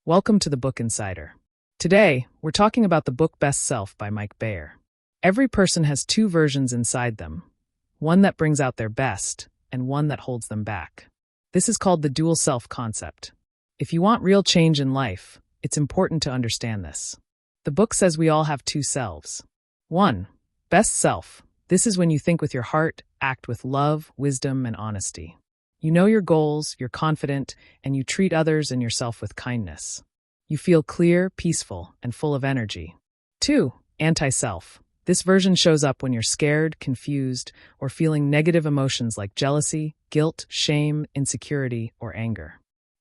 Welcome to the Book Insider. Today, we're talking about the book Best Self by Mike Bayer. Every person has two versions inside them, one that brings out their best and one that holds them back. This is called the dual self concept. If you want real change in life, it's important to understand this. The book says we all have two selves. 1. Best self. This is when you think with your heart, act with love, wisdom, and honesty. You know your goals, you're confident, and you treat others and yourself with kindness. You feel clear, peaceful, and full of energy. 2. Anti-self. This version shows up when you're scared, confused, or feeling negative emotions like jealousy, guilt, shame, insecurity, or anger.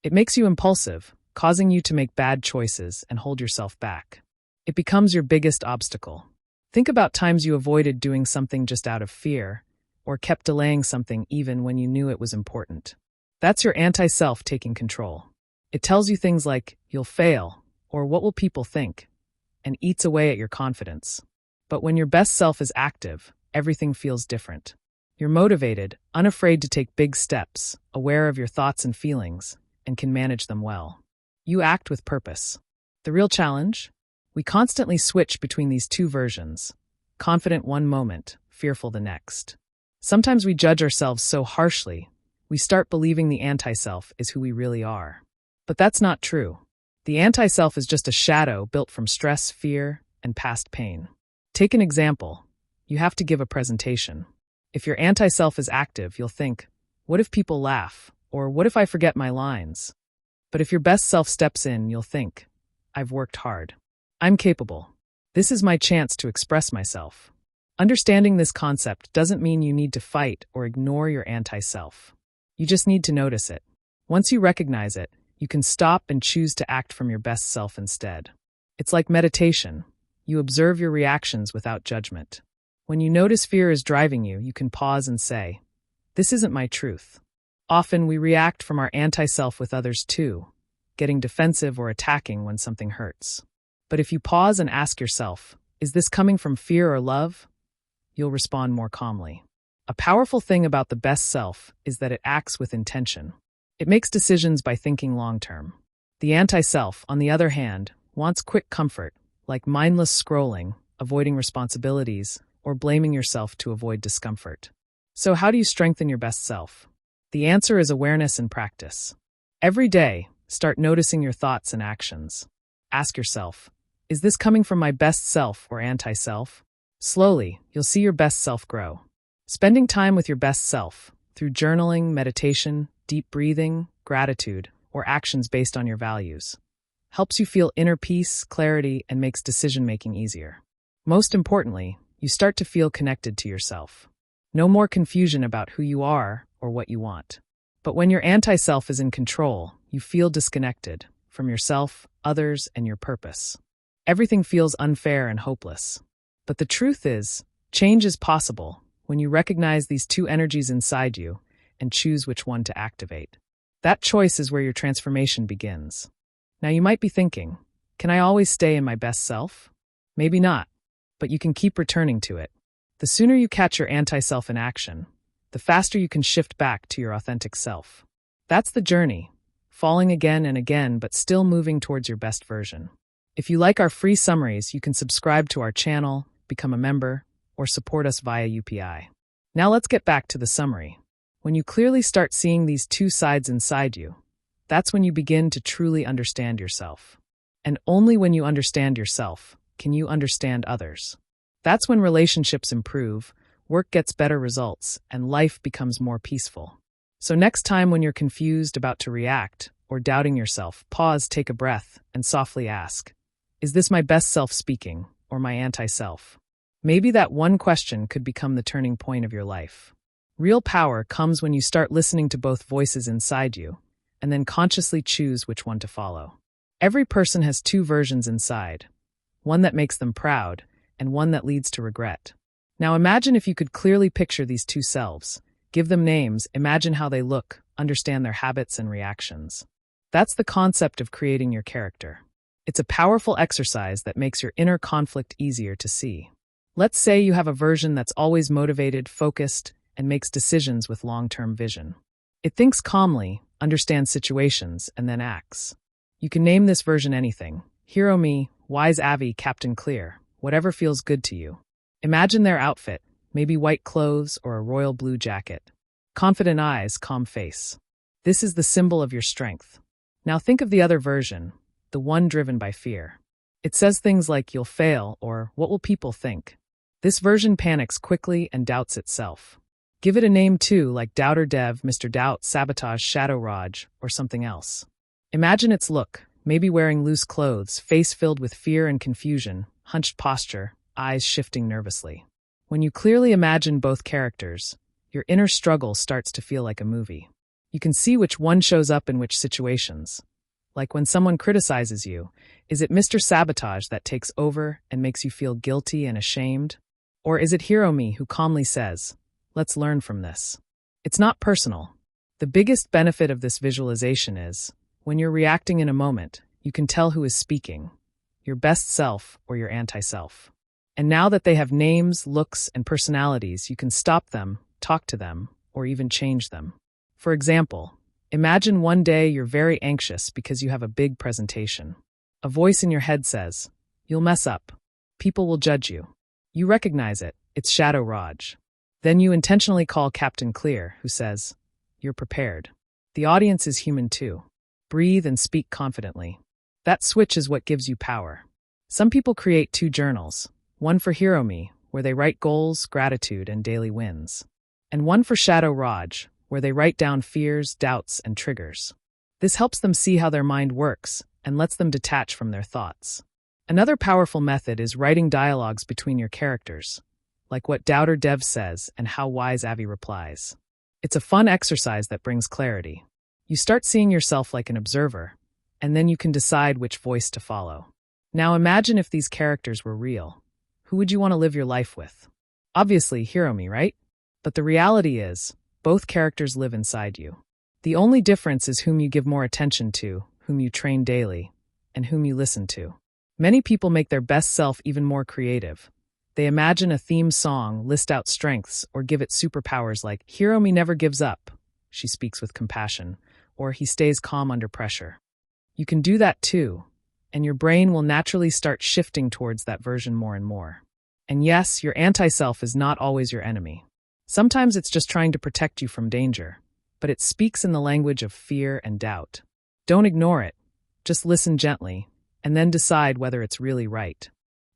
It makes you impulsive, causing you to make bad choices and hold yourself back. It becomes your biggest obstacle. Think about times you avoided doing something just out of fear, or kept delaying something even when you knew it was important. That's your anti-self taking control. It tells you things like, you'll fail, or what will people think, and eats away at your confidence. But when your best self is active, everything feels different. You're motivated, unafraid to take big steps, aware of your thoughts and feelings, and can manage them well. You act with purpose. The real challenge? We constantly switch between these two versions, confident one moment, fearful the next. Sometimes we judge ourselves so harshly, we start believing the anti-self is who we really are. But that's not true. The anti-self is just a shadow built from stress, fear, and past pain. Take an example. You have to give a presentation. If your anti-self is active, you'll think, what if people laugh? Or what if I forget my lines? But if your best self steps in, you'll think, I've worked hard. I'm capable. This is my chance to express myself. Understanding this concept doesn't mean you need to fight or ignore your anti-self. You just need to notice it. Once you recognize it, you can stop and choose to act from your best self instead. It's like meditation. You observe your reactions without judgment. When you notice fear is driving you, you can pause and say, this isn't my truth. Often we react from our anti-self with others too, getting defensive or attacking when something hurts. But if you pause and ask yourself, is this coming from fear or love? You'll respond more calmly. A powerful thing about the best self is that it acts with intention. It makes decisions by thinking long-term. The anti-self, on the other hand, wants quick comfort, like mindless scrolling, avoiding responsibilities, or blaming yourself to avoid discomfort. So how do you strengthen your best self? The answer is awareness and practice. Every day, start noticing your thoughts and actions. Ask yourself, is this coming from my best self or anti-self? Slowly, you'll see your best self grow. Spending time with your best self, through journaling, meditation, deep breathing, gratitude, or actions based on your values, helps you feel inner peace, clarity, and makes decision-making easier. Most importantly, you start to feel connected to yourself. No more confusion about who you are or what you want. But when your anti-self is in control, you feel disconnected from yourself, others, and your purpose. Everything feels unfair and hopeless. But the truth is, change is possible when you recognize these two energies inside you and choose which one to activate. That choice is where your transformation begins. Now you might be thinking, can I always stay in my best self? Maybe not, but you can keep returning to it. The sooner you catch your anti-self in action, the faster you can shift back to your authentic self. That's the journey, falling again and again, but still moving towards your best version. If you like our free summaries, you can subscribe to our channel, become a member, or support us via UPI. Now let's get back to the summary. When you clearly start seeing these two sides inside you, that's when you begin to truly understand yourself. And only when you understand yourself can you understand others. That's when relationships improve, work gets better results, and life becomes more peaceful. So next time when you're confused, about to react, or doubting yourself, pause, take a breath, and softly ask, is this my best self speaking, or my anti-self? Maybe that one question could become the turning point of your life. Real power comes when you start listening to both voices inside you, and then consciously choose which one to follow. Every person has two versions inside, one that makes them proud, and one that leads to regret. Now imagine if you could clearly picture these two selves, give them names, imagine how they look, understand their habits and reactions. That's the concept of creating your character. It's a powerful exercise that makes your inner conflict easier to see. Let's say you have a version that's always motivated, focused, and makes decisions with long-term vision. It thinks calmly, understands situations, and then acts. You can name this version anything. Hero me, Wise Avi, Captain Clear, whatever feels good to you. Imagine their outfit, maybe white clothes or a royal blue jacket. Confident eyes, calm face. This is the symbol of your strength. Now think of the other version, the one driven by fear. It says things like you'll fail or what will people think? This version panics quickly and doubts itself. Give it a name too, like Doubter Dev, Mr. Doubt, Sabotage, Shadow Raj, or something else. Imagine its look, maybe wearing loose clothes, face filled with fear and confusion, hunched posture, eyes shifting nervously. When you clearly imagine both characters, your inner struggle starts to feel like a movie. You can see which one shows up in which situations. Like when someone criticizes you, is it Mr. Sabotage that takes over and makes you feel guilty and ashamed? Or is it Hero Me who calmly says, let's learn from this? It's not personal. The biggest benefit of this visualization is, when you're reacting in a moment, you can tell who is speaking, your best self or your anti-self. And now that they have names, looks, and personalities, you can stop them, talk to them, or even change them. For example, imagine one day you're very anxious because you have a big presentation. A voice in your head says, you'll mess up. People will judge you. You recognize it, it's Shadow Raj. Then you intentionally call Captain Clear, who says, you're prepared. The audience is human too. Breathe and speak confidently. That switch is what gives you power. Some people create 2 journals, one for Hero Me, where they write goals, gratitude, and daily wins, and one for Shadow Raj, where they write down fears, doubts, and triggers. This helps them see how their mind works and lets them detach from their thoughts. Another powerful method is writing dialogues between your characters, like what Doubter Dev says and how Wise Avi replies. It's a fun exercise that brings clarity. You start seeing yourself like an observer, and then you can decide which voice to follow. Now imagine if these characters were real. Who would you want to live your life with? Obviously, Hero Me, right? But the reality is, both characters live inside you. The only difference is whom you give more attention to, whom you train daily, and whom you listen to. Many people make their best self even more creative. They imagine a theme song, list out strengths, or give it superpowers like, Hero Me never gives up, she speaks with compassion, or he stays calm under pressure. You can do that too, and your brain will naturally start shifting towards that version more and more. And yes, your anti-self is not always your enemy. Sometimes it's just trying to protect you from danger, but it speaks in the language of fear and doubt. Don't ignore it. Just listen gently, and then decide whether it's really right.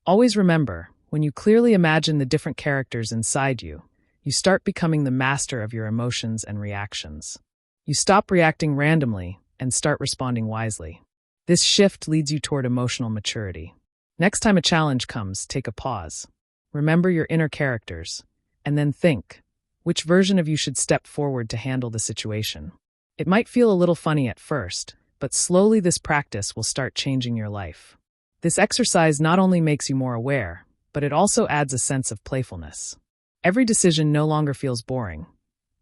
Always remember, when you clearly imagine the different characters inside you, you start becoming the master of your emotions and reactions. You stop reacting randomly and start responding wisely. This shift leads you toward emotional maturity. Next time a challenge comes, take a pause. Remember your inner characters, and then think, which version of you should step forward to handle the situation? It might feel a little funny at first, but slowly this practice will start changing your life. This exercise not only makes you more aware, but it also adds a sense of playfulness. Every decision no longer feels boring.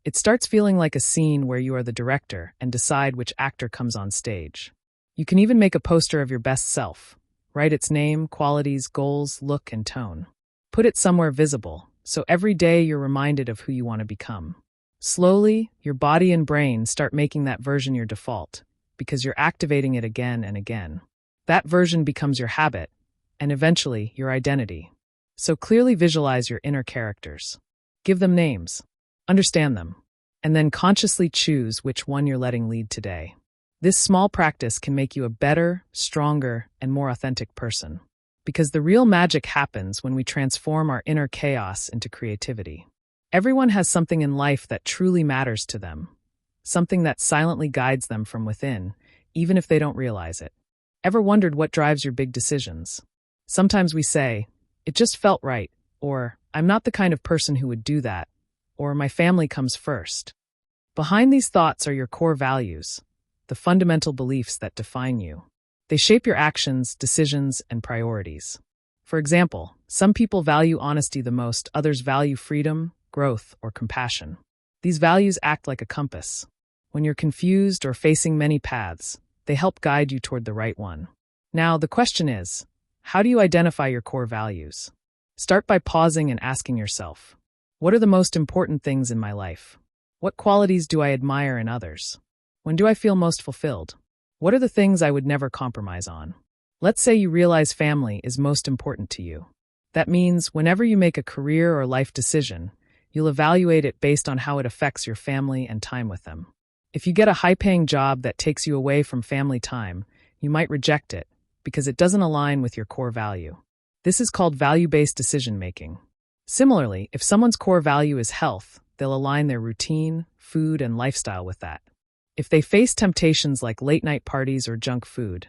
It starts feeling like a scene where you are the director and decide which actor comes on stage. You can even make a poster of your best self. Write its name, qualities, goals, look, and tone. Put it somewhere visible, so every day you're reminded of who you want to become. Slowly, your body and brain start making that version your default, because you're activating it again and again. That version becomes your habit, and eventually your identity. So clearly visualize your inner characters. Give them names. Understand them. And then consciously choose which one you're letting lead today. This small practice can make you a better, stronger, and more authentic person. Because the real magic happens when we transform our inner chaos into creativity. Everyone has something in life that truly matters to them. Something that silently guides them from within, even if they don't realize it. Ever wondered what drives your big decisions? Sometimes we say, it just felt right, or I'm not the kind of person who would do that, or my family comes first. Behind these thoughts are your core values, the fundamental beliefs that define you. They shape your actions, decisions, and priorities. For example, some people value honesty the most, others value freedom, growth, or compassion. These values act like a compass. When you're confused or facing many paths, they help guide you toward the right one. Now, the question is, how do you identify your core values? Start by pausing and asking yourself, what are the most important things in my life? What qualities do I admire in others? When do I feel most fulfilled? What are the things I would never compromise on? Let's say you realize family is most important to you. That means whenever you make a career or life decision, you'll evaluate it based on how it affects your family and time with them. If you get a high-paying job that takes you away from family time, you might reject it because it doesn't align with your core value. This is called value-based decision-making. Similarly, if someone's core value is health, they'll align their routine, food, and lifestyle with that. If they face temptations like late-night parties or junk food,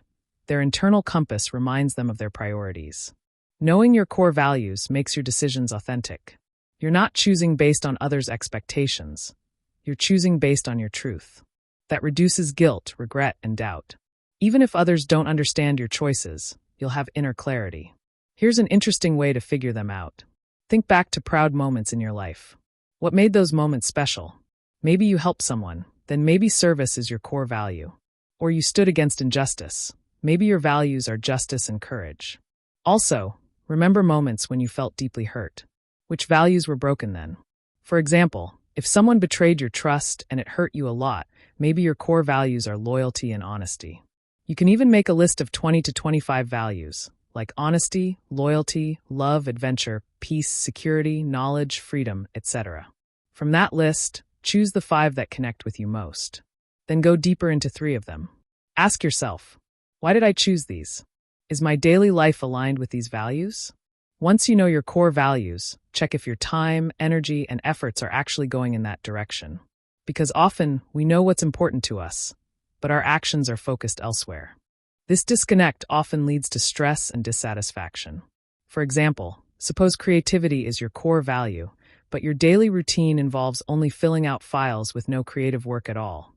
their internal compass reminds them of their priorities. Knowing your core values makes your decisions authentic. You're not choosing based on others' expectations. You're choosing based on your truth. That reduces guilt, regret, and doubt. Even if others don't understand your choices, you'll have inner clarity. Here's an interesting way to figure them out. Think back to proud moments in your life. What made those moments special? Maybe you helped someone, then maybe service is your core value. Or you stood against injustice. Maybe your values are justice and courage. Also, remember moments when you felt deeply hurt. Which values were broken then? For example, if someone betrayed your trust and it hurt you a lot, maybe your core values are loyalty and honesty. You can even make a list of 20 to 25 values, like honesty, loyalty, love, adventure, peace, security, knowledge, freedom, etc. From that list, choose the 5 that connect with you most. Then go deeper into 3 of them. Ask yourself, why did I choose these? Is my daily life aligned with these values? Once you know your core values, check if your time, energy, and efforts are actually going in that direction. Because often, we know what's important to us, but our actions are focused elsewhere. This disconnect often leads to stress and dissatisfaction. For example, suppose creativity is your core value, but your daily routine involves only filling out files with no creative work at all.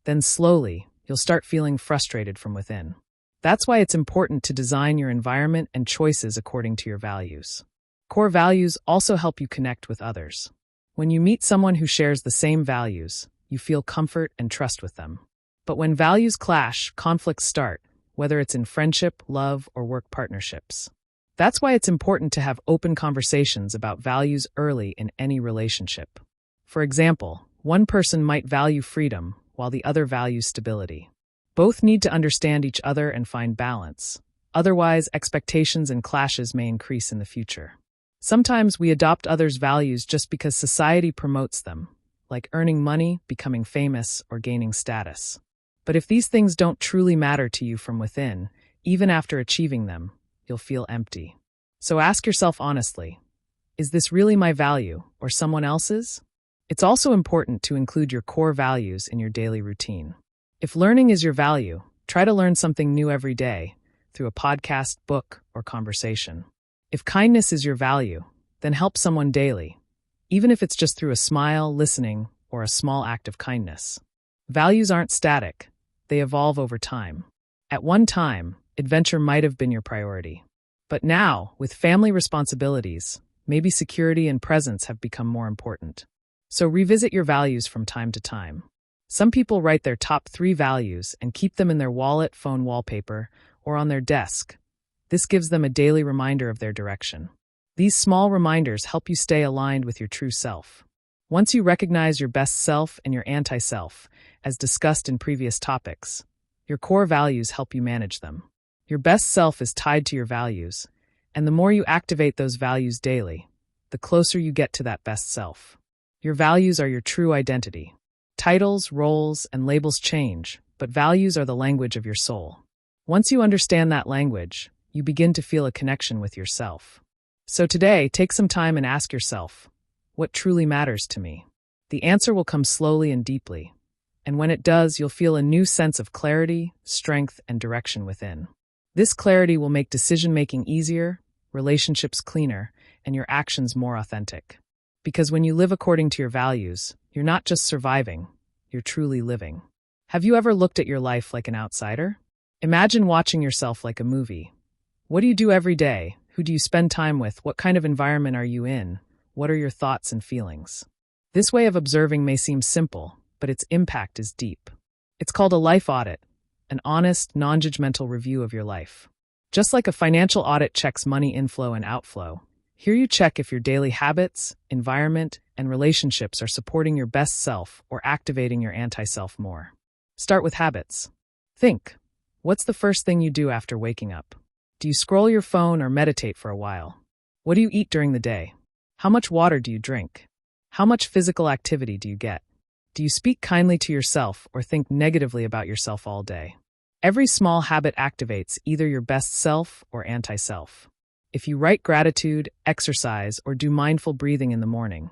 Then slowly, you'll start feeling frustrated from within. That's why it's important to design your environment and choices according to your values. Core values also help you connect with others. When you meet someone who shares the same values, you feel comfort and trust with them. But when values clash, conflicts start, whether it's in friendship, love, or work partnerships. That's why it's important to have open conversations about values early in any relationship. For example, one person might value freedom while the other values stability. Both need to understand each other and find balance. Otherwise, expectations and clashes may increase in the future. Sometimes we adopt others' values just because society promotes them, like earning money, becoming famous, or gaining status. But if these things don't truly matter to you from within, even after achieving them, you'll feel empty. So ask yourself honestly, is this really my value or someone else's? It's also important to include your core values in your daily routine. If learning is your value, try to learn something new every day through a podcast, book, or conversation. If kindness is your value, then help someone daily, even if it's just through a smile, listening, or a small act of kindness. Values aren't static. They evolve over time. At one time, adventure might have been your priority. But now, with family responsibilities, maybe security and presence have become more important. So revisit your values from time to time. Some people write their top 3 values and keep them in their wallet, phone wallpaper, or on their desk. This gives them a daily reminder of their direction. These small reminders help you stay aligned with your true self. Once you recognize your best self and your anti-self, as discussed in previous topics, your core values help you manage them. Your best self is tied to your values, and the more you activate those values daily, the closer you get to that best self. Your values are your true identity. Titles, roles, and labels change, but values are the language of your soul. Once you understand that language, you begin to feel a connection with yourself. So today, take some time and ask yourself, what truly matters to me? The answer will come slowly and deeply, and when it does, you'll feel a new sense of clarity, strength, and direction within. This clarity will make decision-making easier, relationships cleaner, and your actions more authentic. Because when you live according to your values, you're not just surviving, you're truly living. Have you ever looked at your life like an outsider? Imagine watching yourself like a movie. What do you do every day? Who do you spend time with? What kind of environment are you in? What are your thoughts and feelings? This way of observing may seem simple, but its impact is deep. It's called a life audit, an honest, non-judgmental review of your life. Just like a financial audit checks money inflow and outflow, here you check if your daily habits, environment, and relationships are supporting your best self or activating your anti-self more. Start with habits. Think, what's the first thing you do after waking up? Do you scroll your phone or meditate for a while? What do you eat during the day? How much water do you drink? How much physical activity do you get? Do you speak kindly to yourself or think negatively about yourself all day? Every small habit activates either your best self or anti-self. If you write gratitude, exercise, or do mindful breathing in the morning,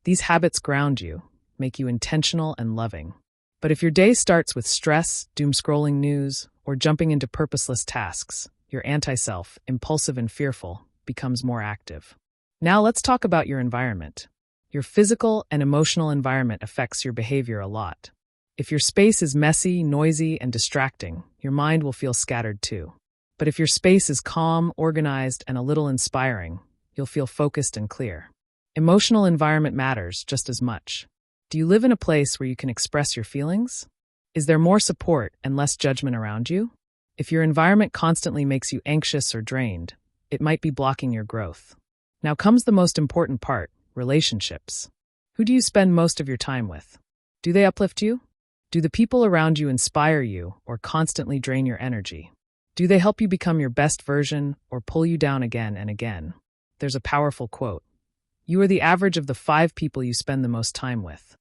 these habits ground you, make you intentional and loving. But if your day starts with stress, doom-scrolling news, or jumping into purposeless tasks, your anti-self, impulsive and fearful, becomes more active. Now let's talk about your environment. Your physical and emotional environment affects your behavior a lot. If your space is messy, noisy, and distracting, your mind will feel scattered too. But if your space is calm, organized, and a little inspiring, you'll feel focused and clear. Emotional environment matters just as much. Do you live in a place where you can express your feelings? Is there more support and less judgment around you? If your environment constantly makes you anxious or drained, it might be blocking your growth. Now comes the most important part, relationships. Who do you spend most of your time with? Do they uplift you? Do the people around you inspire you or constantly drain your energy? Do they help you become your best version or pull you down again and again? There's a powerful quote. You are the average of the 5 people you spend the most time with.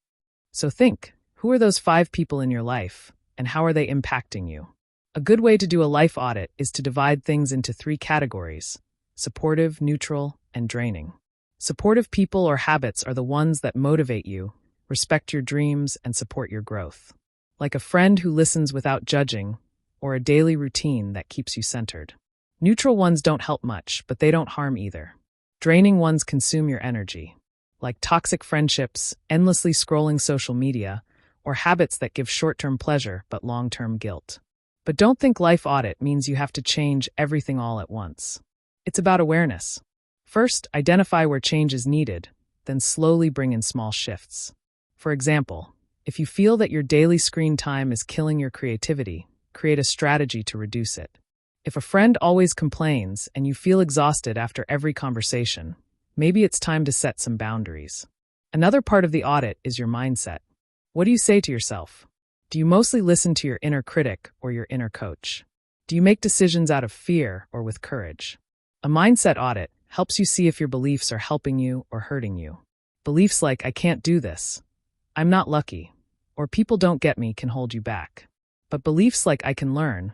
So think, who are those 5 people in your life, and how are they impacting you? A good way to do a life audit is to divide things into 3 categories: supportive, neutral, and draining. Supportive people or habits are the ones that motivate you, respect your dreams, and support your growth. Like a friend who listens without judging, or a daily routine that keeps you centered. Neutral ones don't help much, but they don't harm either. Draining ones consume your energy, like toxic friendships, endlessly scrolling social media, or habits that give short-term pleasure but long-term guilt. But don't think life audit means you have to change everything all at once. It's about awareness. First, identify where change is needed, then slowly bring in small shifts. For example, if you feel that your daily screen time is killing your creativity, create a strategy to reduce it. If a friend always complains and you feel exhausted after every conversation, maybe it's time to set some boundaries. Another part of the audit is your mindset. What do you say to yourself? Do you mostly listen to your inner critic or your inner coach? Do you make decisions out of fear or with courage? A mindset audit helps you see if your beliefs are helping you or hurting you. Beliefs like, I can't do this, I'm not lucky, or people don't get me can hold you back. But beliefs like, I can learn,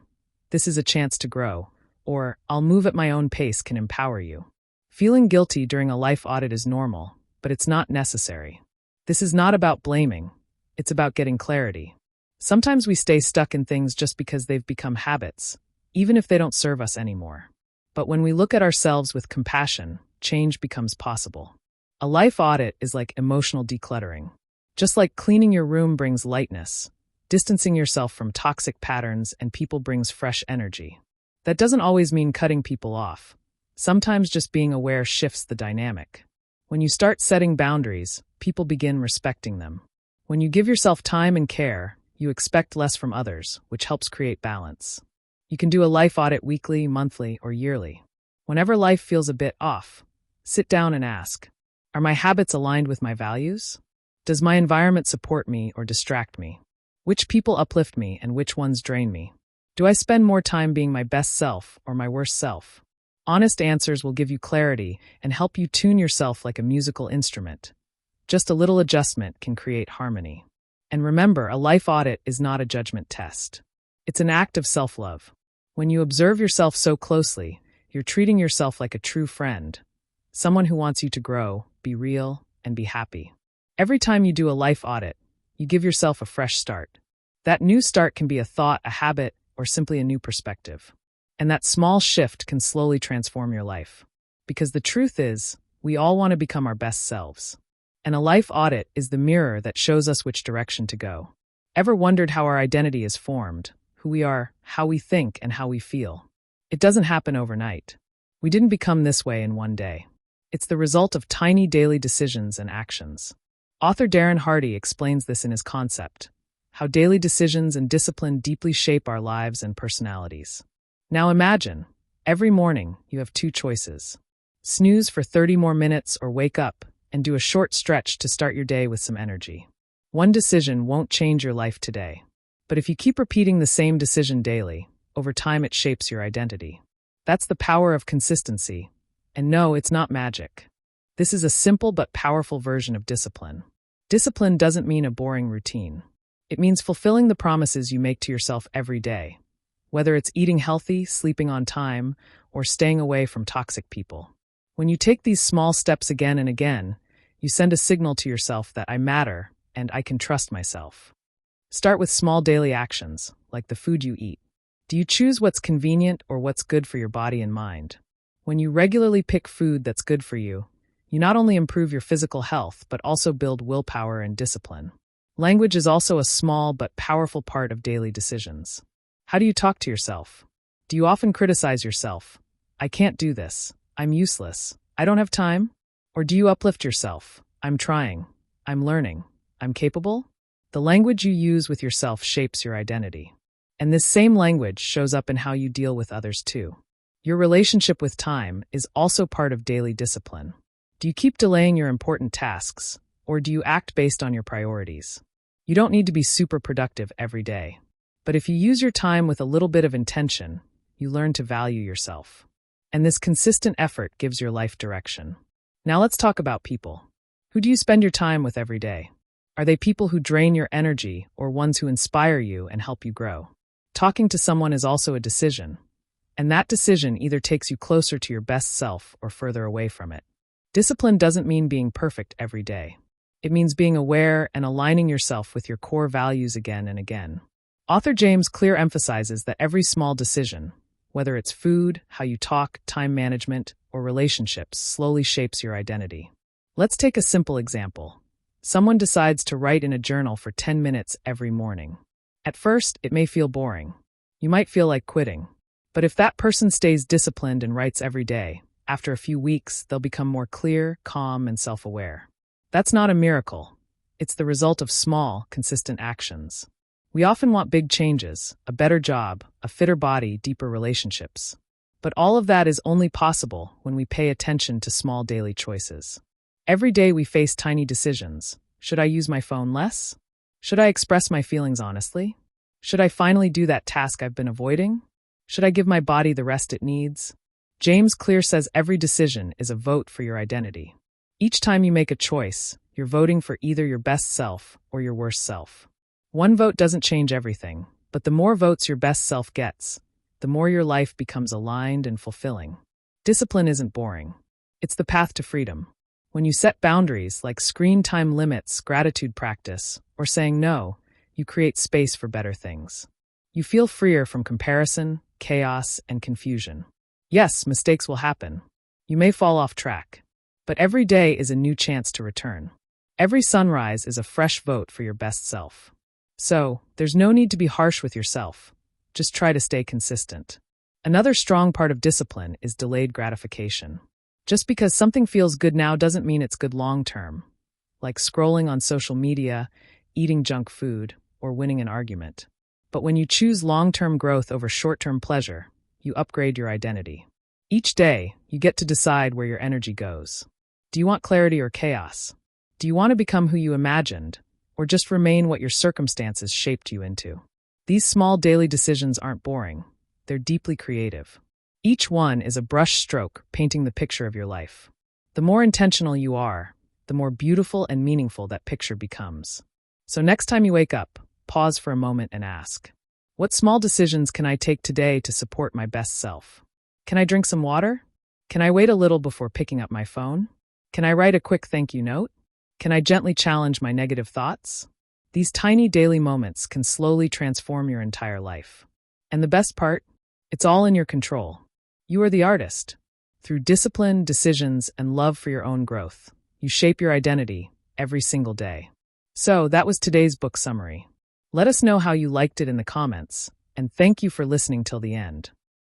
this is a chance to grow, or I'll move at my own pace can empower you. Feeling guilty during a life audit is normal, but it's not necessary. This is not about blaming, it's about getting clarity. Sometimes we stay stuck in things just because they've become habits, even if they don't serve us anymore. But when we look at ourselves with compassion, change becomes possible. A life audit is like emotional decluttering. Just like cleaning your room brings lightness, distancing yourself from toxic patterns and people brings fresh energy. That doesn't always mean cutting people off. Sometimes just being aware shifts the dynamic. When you start setting boundaries, people begin respecting them. When you give yourself time and care, you expect less from others, which helps create balance. You can do a life audit weekly, monthly, or yearly. Whenever life feels a bit off, sit down and ask, are my habits aligned with my values? Does my environment support me or distract me? Which people uplift me and which ones drain me? Do I spend more time being my best self or my worst self? Honest answers will give you clarity and help you tune yourself like a musical instrument. Just a little adjustment can create harmony. And remember, a life audit is not a judgment test. It's an act of self-love. When you observe yourself so closely, you're treating yourself like a true friend, someone who wants you to grow, be real, and be happy. Every time you do a life audit, you give yourself a fresh start. That new start can be a thought, a habit, or simply a new perspective. And that small shift can slowly transform your life. Because the truth is, we all want to become our best selves. And a life audit is the mirror that shows us which direction to go. Ever wondered how our identity is formed, who we are, how we think, and how we feel? It doesn't happen overnight. We didn't become this way in one day. It's the result of tiny daily decisions and actions. Author Darren Hardy explains this in his concept, how daily decisions and discipline deeply shape our lives and personalities. Now imagine, every morning you have 2 choices. Snooze for 30 more minutes or wake up and do a short stretch to start your day with some energy. One decision won't change your life today, But if you keep repeating the same decision daily, over time it shapes your identity. That's the power of consistency. And no, it's not magic. This is a simple but powerful version of discipline. Discipline doesn't mean a boring routine. It means fulfilling the promises you make to yourself every day, whether it's eating healthy, sleeping on time, or staying away from toxic people. When you take these small steps again and again, you send a signal to yourself that I matter and I can trust myself. Start with small daily actions, like the food you eat. Do you choose what's convenient or what's good for your body and mind? When you regularly pick food that's good for you, you not only improve your physical health, but also build willpower and discipline. Language is also a small but powerful part of daily decisions. How do you talk to yourself? Do you often criticize yourself? I can't do this. I'm useless. I don't have time? Or do you uplift yourself? I'm trying. I'm learning. I'm capable? The language you use with yourself shapes your identity. And this same language shows up in how you deal with others too. Your relationship with time is also part of daily discipline. Do you keep delaying your important tasks, or do you act based on your priorities? You don't need to be super productive every day. But if you use your time with a little bit of intention, you learn to value yourself. And this consistent effort gives your life direction. Now let's talk about people. Who do you spend your time with every day? Are they people who drain your energy or ones who inspire you and help you grow? Talking to someone is also a decision. And that decision either takes you closer to your best self or further away from it. Discipline doesn't mean being perfect every day. It means being aware and aligning yourself with your core values again and again. Author James Clear emphasizes that every small decision, whether it's food, how you talk, time management, or relationships, slowly shapes your identity. Let's take a simple example. Someone decides to write in a journal for 10 minutes every morning. At first, it may feel boring. You might feel like quitting. But if that person stays disciplined and writes every day, after a few weeks, they'll become more clear, calm, and self-aware. That's not a miracle. It's the result of small, consistent actions. We often want big changes, a better job, a fitter body, deeper relationships. But all of that is only possible when we pay attention to small daily choices. Every day we face tiny decisions. Should I use my phone less? Should I express my feelings honestly? Should I finally do that task I've been avoiding? Should I give my body the rest it needs? James Clear says every decision is a vote for your identity. Each time you make a choice, you're voting for either your best self or your worst self. One vote doesn't change everything, but the more votes your best self gets, the more your life becomes aligned and fulfilling. Discipline isn't boring. It's the path to freedom. When you set boundaries like screen time limits, gratitude practice, or saying no, you create space for better things. You feel freer from comparison, chaos, and confusion. Yes, mistakes will happen. You may fall off track. But every day is a new chance to return. Every sunrise is a fresh vote for your best self. So, there's no need to be harsh with yourself. Just try to stay consistent. Another strong part of discipline is delayed gratification. Just because something feels good now doesn't mean it's good long-term, like scrolling on social media, eating junk food, or winning an argument. But when you choose long-term growth over short-term pleasure, you upgrade your identity. Each day, you get to decide where your energy goes. Do you want clarity or chaos? Do you want to become who you imagined, or just remain what your circumstances shaped you into? These small daily decisions aren't boring. They're deeply creative. Each one is a brush stroke painting the picture of your life. The more intentional you are, the more beautiful and meaningful that picture becomes. So next time you wake up, pause for a moment and ask, what small decisions can I take today to support my best self? Can I drink some water? Can I wait a little before picking up my phone? Can I write a quick thank you note? Can I gently challenge my negative thoughts? These tiny daily moments can slowly transform your entire life. And the best part? It's all in your control. You are the artist. Through discipline, decisions, and love for your own growth, you shape your identity every single day. So, that was today's book summary. Let us know how you liked it in the comments, and thank you for listening till the end.